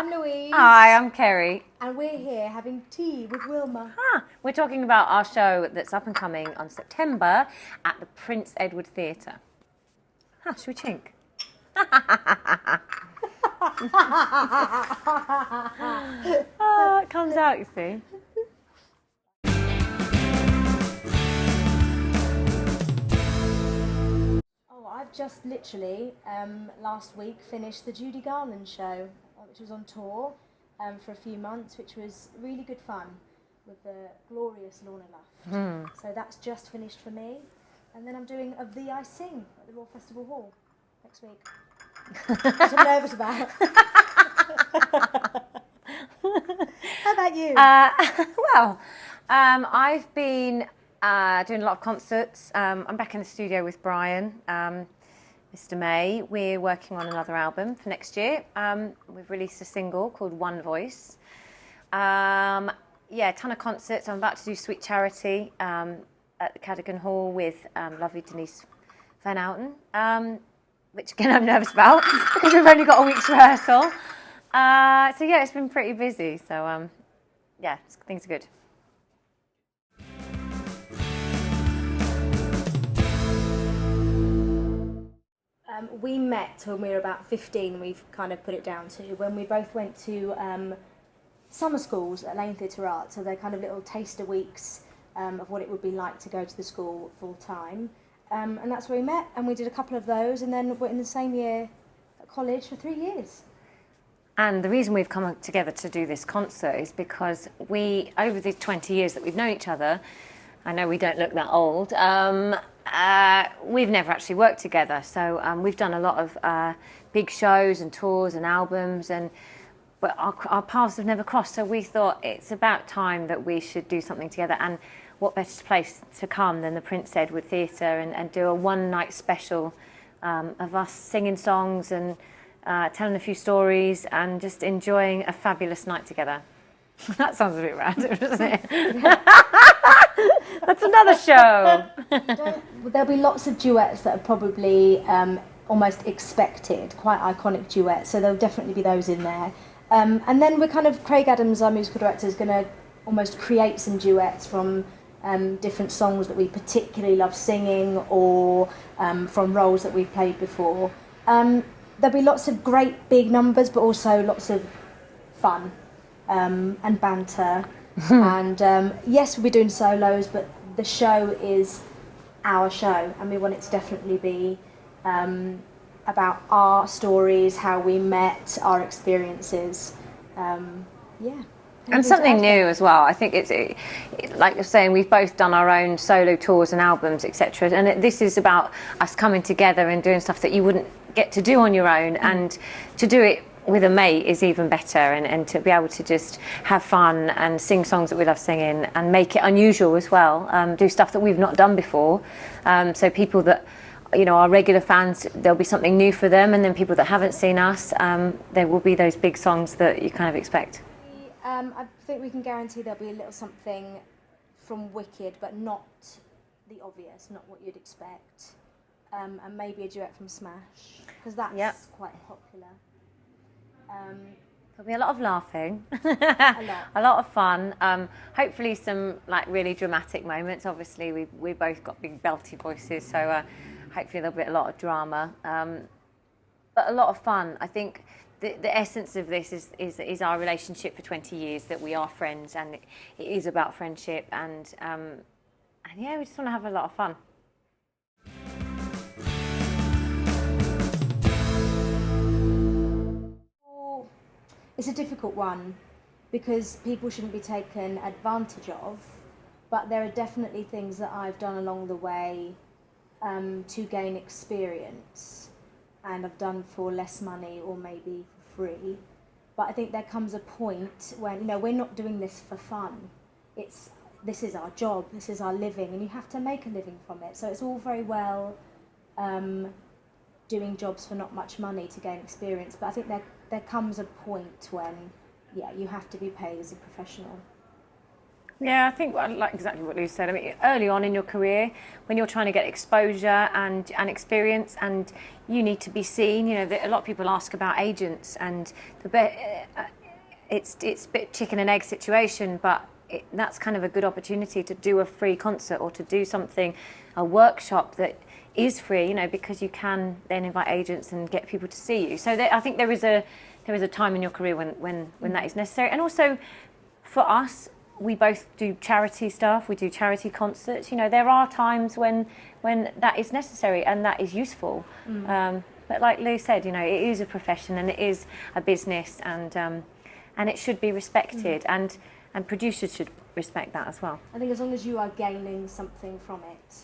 I'm Louise. Hi, I'm Kerry. And we're here having tea with Wilma. We're talking about our show that's up and coming on September at the Prince Edward Theatre. Should we chink? It comes out, you see. I've just literally last week finished the Judy Garland show, which was on tour for a few months, which was really good fun with the glorious Lorna Luft. So that's just finished for me. And then I'm doing Of Thee I Sing at the Royal Festival Hall next week. Which I'm nervous about. How about you? I've been doing a lot of concerts. I'm back in the studio with Brian, Mr. May. We're working on another album for next year. We've released a single called One Voice. A ton of concerts. I'm about to do Sweet Charity at the Cadogan Hall with lovely Denise Van Outen, which again I'm nervous about because we've only got a week's rehearsal. It's been pretty busy. So things are good. We met when we were about 15, we've kind of put it down to, when we both went to summer schools at Lane Theatre Arts, so they're kind of little taster weeks of what it would be like to go to the school full time. And that's where we met, and we did a couple of those, and then we're in the same year at college for 3 years. And the reason we've come together to do this concert is because we, over the 20 years that we've known each other, I know we don't look that old, we've never actually worked together. So we've done a lot of big shows and tours and albums, but our paths have never crossed. So we thought it's about time that we should do something together. And what better place to come than the Prince Edward Theatre and do a one-night special of us singing songs and telling a few stories and just enjoying a fabulous night together. That sounds a bit random, doesn't it? That's another show. There'll be lots of duets that are probably almost expected, quite iconic duets, so there'll definitely be those in there. And then we're kind of, Craig Adams, our musical director, is going to almost create some duets from different songs that we particularly love singing or from roles that we've played before. There'll be lots of great big numbers, but also lots of fun and banter. And yes, we'll be doing solos, but the show is our show, and we want it to definitely be about our stories, how we met, our experiences. And something new as well. I think it's like you're saying, we've both done our own solo tours and albums, etc. And this is about us coming together and doing stuff that you wouldn't get to do on your own, and to do it with a mate is even better, and to be able to just have fun and sing songs that we love singing and make it unusual as well, do stuff that we've not done before, so people that are regular fans, there'll be something new for them, and then people that haven't seen us, there will be those big songs that you kind of expect. I think we can guarantee there'll be a little something from Wicked, but not the obvious, not what you'd expect, and maybe a duet from Smash, because that's quite popular. There'll be a lot of laughing, a lot of fun. Hopefully some really dramatic moments. Obviously we both got big belty voices, so hopefully there'll be a lot of drama, but a lot of fun. I think the essence of this is our relationship for 20 years, that we are friends, and it is about friendship, and we just want to have a lot of fun. It's a difficult one because people shouldn't be taken advantage of, but there are definitely things that I've done along the way to gain experience, and I've done for less money or maybe for free. But I think there comes a point when we're not doing this for fun. This is our job, this is our living, and you have to make a living from it. So it's all very well doing jobs for not much money to gain experience, but I think there comes a point when you have to be paid as a professional. Yeah, I think like exactly what Lou said. I mean, early on in your career, when you're trying to get exposure and experience, and you need to be seen. You know, a lot of people ask about agents, and it's a bit chicken and egg situation, but that's kind of a good opportunity to do a free concert or to do something, a workshop that is free. You know, because you can then invite agents and get people to see you. So I think there is a time in your career when that is necessary, and also for us. We both do charity stuff, we do charity concerts. You know, there are times when that is necessary and that is useful. But like Lou said, you know, it is a profession and it is a business, and it should be respected, and producers should respect that as well. I think as long as you are gaining something from it,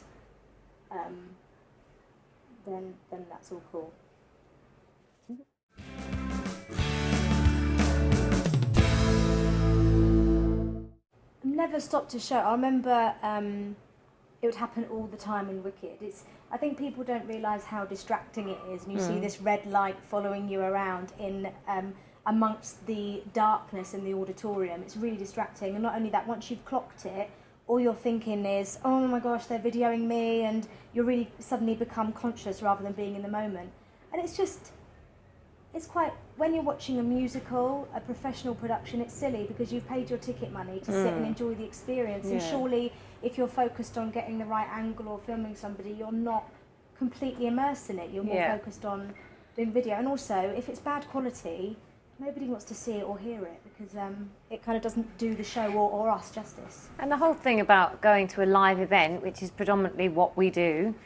then that's all cool. Never stopped a show. I remember it would happen all the time in Wicked. I think people don't realise how distracting it is, and you see this red light following you around in amongst the darkness in the auditorium. It's really distracting, and not only that, once you've clocked it, all you're thinking is, oh my gosh, they're videoing me, and you really suddenly become conscious rather than being in the moment. And it's quite, when you're watching a musical, a professional production, it's silly because you've paid your ticket money to sit and enjoy the experience. And surely if you're focused on getting the right angle or filming somebody, you're not completely immersed in it. You're more focused on doing video. And also, if it's bad quality, nobody wants to see it or hear it because it kind of doesn't do the show or us justice. And the whole thing about going to a live event, which is predominantly what we do,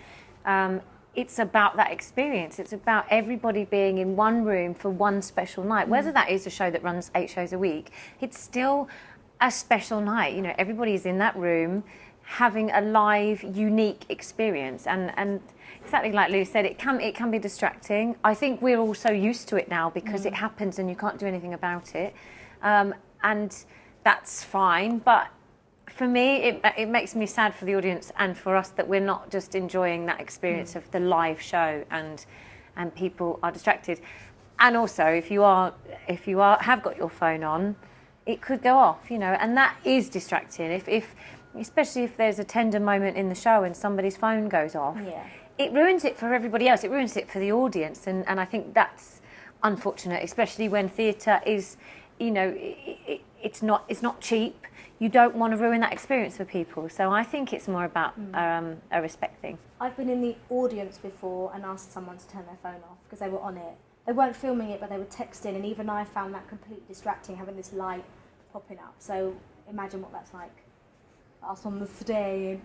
it's about that experience. It's about everybody being in one room for one special night. Whether that is a show that runs 8 shows a week, it's still a special night. You know, everybody's in that room having a live, unique experience. And exactly like Lou said, it can be distracting. I think we're all so used to it now because it happens and you can't do anything about it. And that's fine, but for me, it makes me sad for the audience and for us that we're not just enjoying that experience of the live show, and people are distracted. And also, if you have got your phone on, it could go off, you know, and that is distracting. If especially if there's a tender moment in the show and somebody's phone goes off, it ruins it for everybody else. It ruins it for the audience, and I think that's unfortunate, especially when theatre is, you know, it's not cheap. You don't want to ruin that experience for people. So I think it's more about a respect thing. I've been in the audience before and asked someone to turn their phone off because they were on it. They weren't filming it, but they were texting, and even I found that completely distracting, having this light popping up. So imagine what that's like. Us on the stage.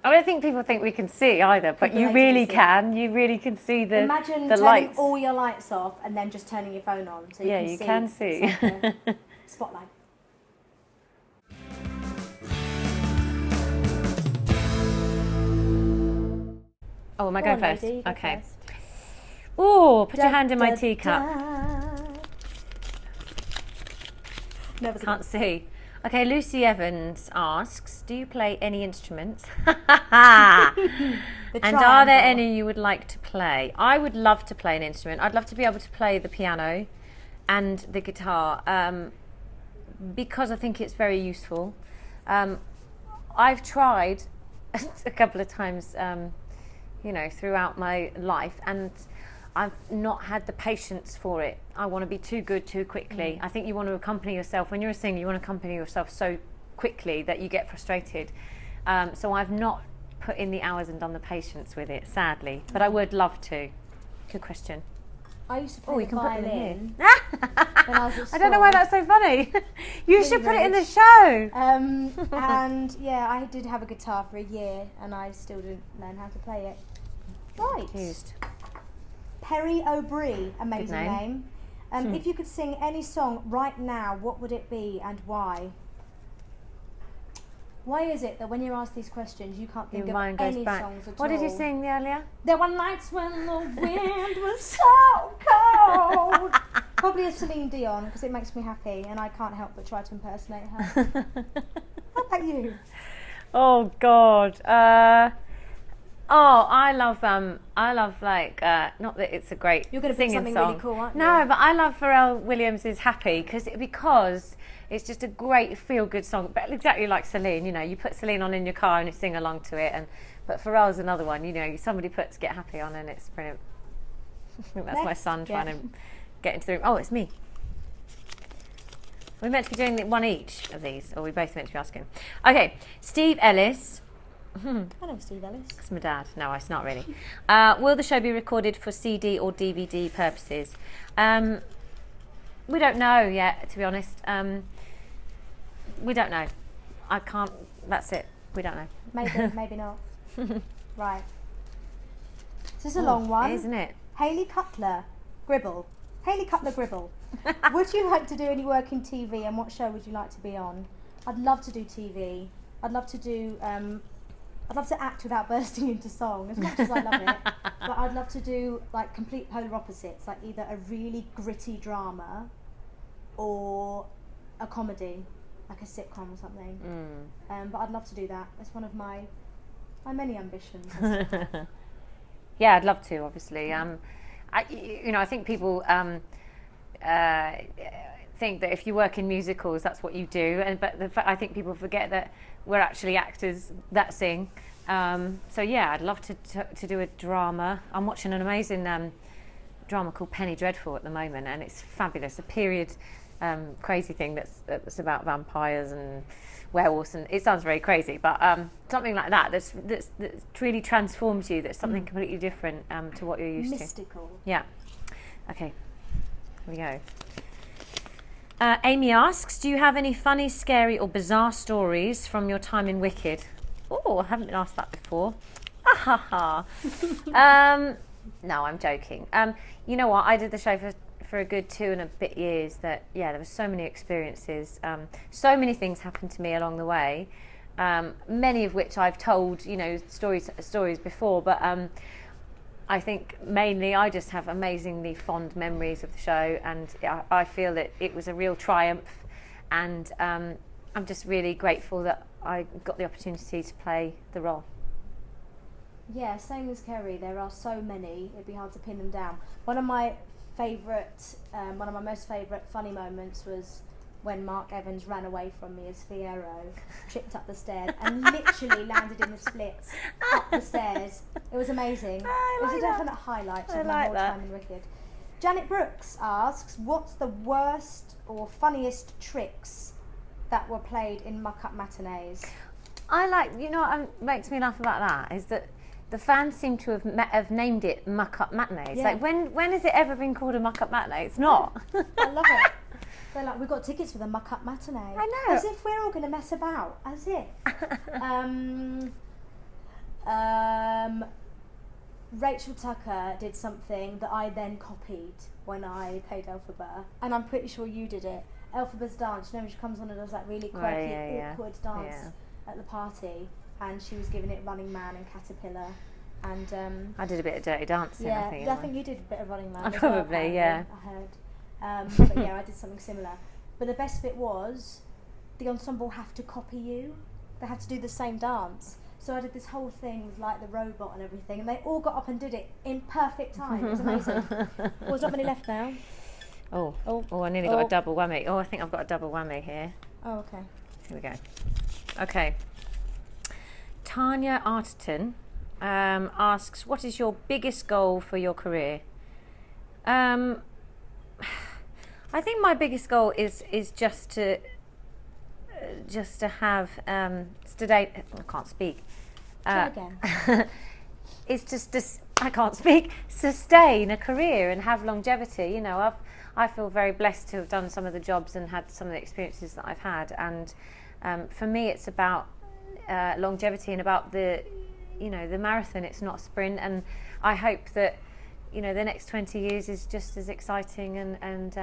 I don't think people think we can see either, but you really can. You really can see the lights. Imagine turning all your lights off and then just turning your phone on, so you can see. It's like a spotlight. Oh, am I going first? Lady, okay. Oh, put your hand in my teacup. Can't see. Okay, Lucy Evans asks, do you play any instruments? And are there any you would like to play? I would love to play an instrument. I'd love to be able to play the piano and the guitar because I think it's very useful. I've tried a couple of times you know, throughout my life, and I've not had the patience for it. I want to be too good too quickly. I think you want to accompany yourself, when you're a singer, you want to accompany yourself so quickly that you get frustrated. So I've not put in the hours and done the patience with it, sadly, but I would love to. Good question. I used to play the violin when I was at school. I don't know why that's so funny. You should put it in the show. And yeah, I did have a guitar for a year and I still didn't learn how to play it. Right. Confused. Perry O'Bree, amazing name. If you could sing any song right now, what would it be and why? Why is it that when you're asked these questions, you can't think of any songs at all? What did you sing earlier? There were nights when the wind was so cold. Probably a Celine Dion, because it makes me happy and I can't help but try to impersonate her. How about you? Oh, God. Oh, I love like not that it's a great You're going to pick singing something song. really cool, aren't you? No, but I love Pharrell Williams' Happy because it's just a great feel good song. But exactly like Celine, you know, you put Celine on in your car and you sing along to it. But Pharrell's another one, you know, somebody puts Get Happy on and it's brilliant. I think that's my son trying to get into the room. Oh, it's me. We're meant to be doing one each of these, or we both meant to be asking. Okay, Steve Ellis. I know Steve Ellis. That's my dad. No, it's not really. Will the show be recorded for CD or DVD purposes? We don't know yet, to be honest. We don't know. I can't. That's it. We don't know. Maybe, maybe not. Right. This is a long one, isn't it? Hayley Cutler Gribble. Hayley Cutler Gribble. Would you like to do any work in TV, and what show would you like to be on? I'd love to do TV. I'd love to do. I'd love to act without bursting into song, as much as I love it. But I'd love to do like complete polar opposites, like either a really gritty drama or a comedy, like a sitcom or something. But I'd love to do that. It's one of my many ambitions. Yeah, I'd love to. Obviously, I think people think that if you work in musicals, that's what you do, I think people forget that we're actually actors that sing. So yeah, I'd love to do a drama. I'm watching an amazing drama called Penny Dreadful at the moment, and it's fabulous. A period crazy thing that's about vampires and werewolves, and it sounds very crazy, but something like that that's really transforms you. That's something completely different to what you're used to. Mystical. Yeah. Okay. Here we go. Amy asks, do you have any funny, scary or bizarre stories from your time in Wicked? Oh, I haven't been asked that before. No, I'm joking. You know what? I did the show for a good 2 and a bit years there were so many experiences. So many things happened to me along the way, many of which I've told, you know, stories before, but I think mainly I just have amazingly fond memories of the show, and I feel that it was a real triumph, and I'm just really grateful that I got the opportunity to play the role. Yeah, same as Kerry. There are so many, it'd be hard to pin them down. One of my most favourite funny moments was when Mark Evans ran away from me as Fiero, tripped up the stairs and literally landed in the splits up the stairs. It was amazing. It was a definite highlight of my whole time in Wicked. Janet Brooks asks, what's the worst or funniest tricks that were played in muck-up matinees? You know what makes me laugh about that is that the fans seem to have named it muck-up matinees. Yeah. Like, when has it ever been called a muck-up matinee? It's not. I love it. They're like, we've got tickets for the muck-up matinee. I know. As if we're all going to mess about. As if. Rachel Tucker did something that I then copied when I played Elphaba, and I'm pretty sure you did it. Elphaba's dance, you know, when she comes on and does that really quirky, awkward dance at the party, and she was giving it Running Man and Caterpillar, and I did a bit of Dirty Dancing. yeah, I think you did a bit of Running Man. Probably, yeah. I heard. But yeah, I did something similar. But the best bit was the ensemble have to copy you. They had to do the same dance. So I did this whole thing with like the robot and everything, and they all got up and did it in perfect time. It was amazing. There's not many left now. Oh, I nearly got a double whammy. Oh, I think I've got a double whammy here. Oh, okay. Here we go. Okay. Tanya Arterton asks, what is your biggest goal for your career? I think my biggest goal is just to have today. I can't speak. Try again. It's just I can't speak. Sustain a career and have longevity. You know, I feel very blessed to have done some of the jobs and had some of the experiences that I've had, and for me, it's about longevity and about the marathon. It's not a sprint, and I hope that the next 20 years is just as exciting and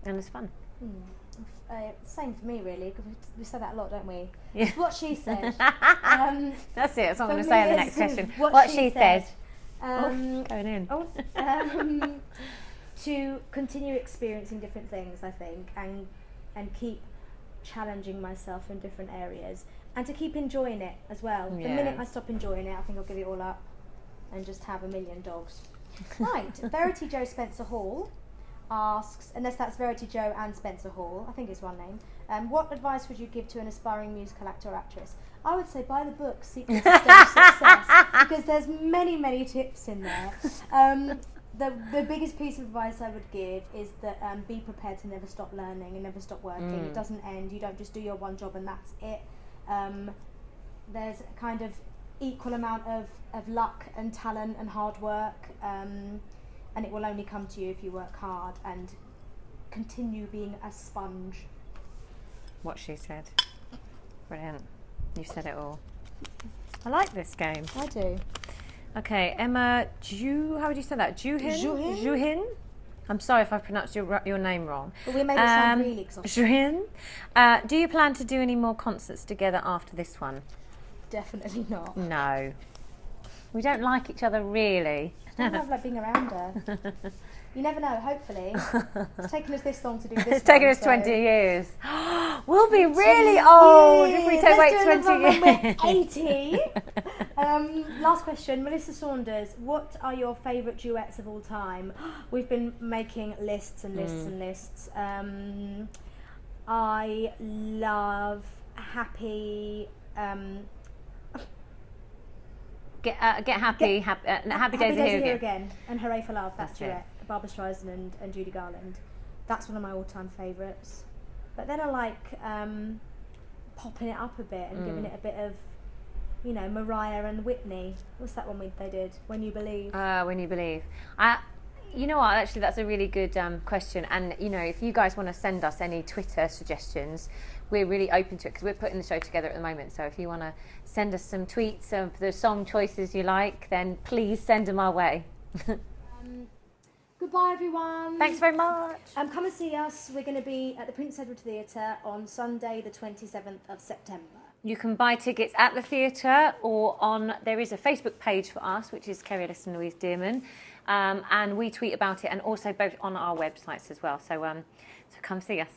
as fun. Same for me, really, because we say that a lot, don't we? Yeah. It's what she said. That's it. That's what I'm going to say in the next question. What she said. Going in. To continue experiencing different things, I think, and keep challenging myself in different areas and to keep enjoying it as well. The Yeah. minute I stop enjoying it, I think I'll give it all up and just have a million dogs. Right, Verity Joe Spencer Hall asks, unless that's Verity Joe and Spencer Hall, I think it's one name, what advice would you give to an aspiring musical actor or actress? I would say buy the book Secrets of Stage Success, because there's many tips in there. The biggest piece of advice I would give is that be prepared to never stop learning and never stop working. It doesn't end. You don't just do your one job and that's it. There's a kind of equal amount of luck and talent and hard work, and it will only come to you if you work hard and continue being a sponge. What she said. Brilliant. You said it all. I like this game. I do. Okay, Emma, how would you say that? Juhin? I'm sorry if I pronounced your name wrong. But we made it sound really exotic. Juhin. Do you plan to do any more concerts together after this one? Definitely not. No. We don't like each other, really. I don't like being around her. You never know, hopefully. It's taken us this long to do this. It's taken us 20 years. We'll be really old if we don't wait 20 years. We're 80. Last question, Melissa Saunders. What are your favourite duets of all time? We've been making lists and lists and lists. I love Happy. Get happy. Happy days are here again. And Hooray for Love. That's duet. Barbra Streisand and Judy Garland. That's one of my all-time favourites. But then I like popping it up a bit and giving it a bit of, Mariah and Whitney. What's that one they did? When You Believe. When You Believe. You know what? Actually, that's a really good question. And if you guys want to send us any Twitter suggestions, we're really open to it because we're putting the show together at the moment. So if you want to send us some tweets of the song choices you like, then please send them our way. Goodbye, everyone. Thanks very much. Come and see us. We're going to be at the Prince Edward Theatre on Sunday, the 27th of September. You can buy tickets at the theatre or there is a Facebook page for us, which is Kerry Ellis and Louise Dearman, and we tweet about it, and also both on our websites as well. So come see us.